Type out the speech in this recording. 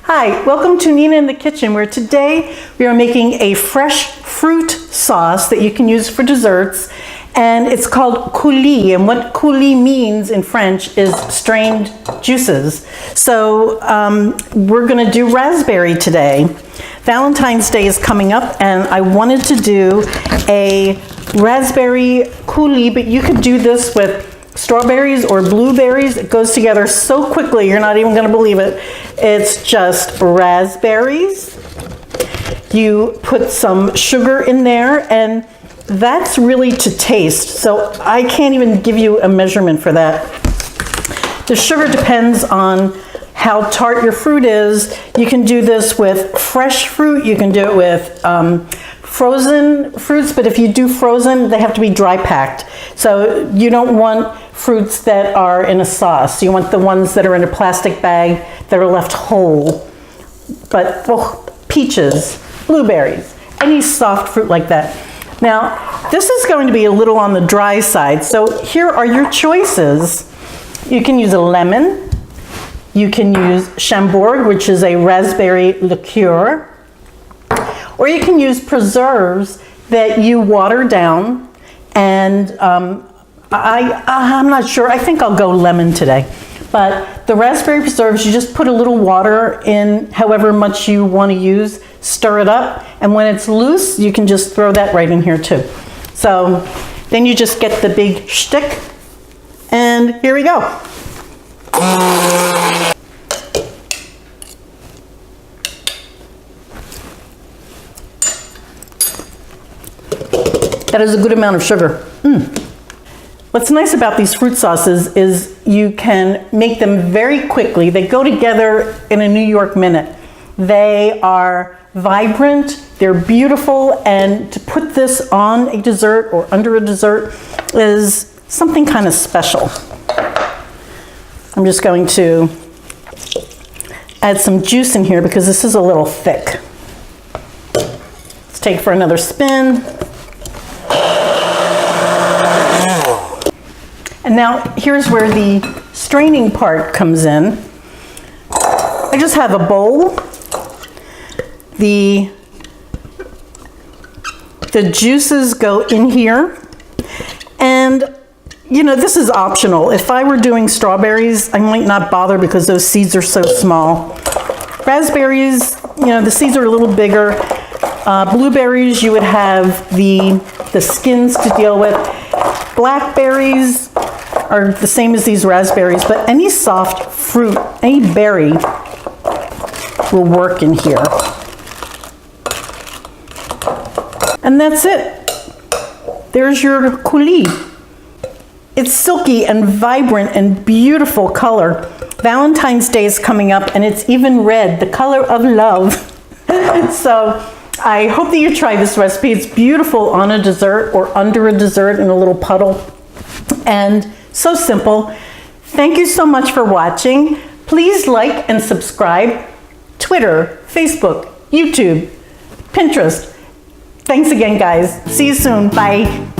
Hi, welcome to Nina in the Kitchen, where today we are making a fresh fruit sauce that you can use for desserts, and it's called Coulis, and what Coulis means in French is strained juices. So we're going to do raspberry today. Valentine's Day is coming up, and I wanted to do a raspberry Coulis, but you could do this with strawberries or blueberries. It goes together so quickly, you're not even going to believe it. It's just raspberries. You put some sugar in there, and that's really to taste. So I can't even give you a measurement for that. The sugar depends on how tart your fruit is. You can do this with fresh fruit. You can do it with frozen fruits, but if you do frozen, they have to be dry packed. So you don't want fruits that are in a sauce. You want the ones that are in a plastic bag that are left whole. But peaches, blueberries, any soft fruit like that. Now, this is going to be a little on the dry side. So here are your choices. You can use a lemon. You can use Chambord, which is a raspberry liqueur. Or you can use preserves that you water down, and I'm not sure, I think I'll go lemon today. But the raspberry preserves, you just put a little water in however much you want to use, stir it up, and when it's loose, you can just throw that right in here too. So then you just get the big shtick, and here we go. That is a good amount of sugar. What's nice about these fruit sauces is you can make them very quickly. They go together in a New York minute. They are vibrant, they're beautiful, and to put this on a dessert or under a dessert is something kind of special. I'm just going to add some juice in here because this is a little thick. Let's take it for another spin. And now here's where the straining part comes in. I just have a bowl. The juices go in here. And you know, this is optional. If I were doing strawberries, I might not bother because those seeds are so small. Raspberries, you know, the seeds are a little bigger. Blueberries, you would have the skins to deal with. Blackberries are the same as these raspberries, but any soft fruit, any berry will work in here. And that's it. There's your Coulis. It's silky and vibrant and beautiful color. Valentine's Day is coming up, and it's even red, the color of love. So I hope that you try this recipe. It's beautiful on a dessert or under a dessert in a little puddle. And so simple. Thank you so much for watching. Please like and subscribe. Twitter, Facebook, YouTube, Pinterest. Thanks again, guys. See you soon. Bye.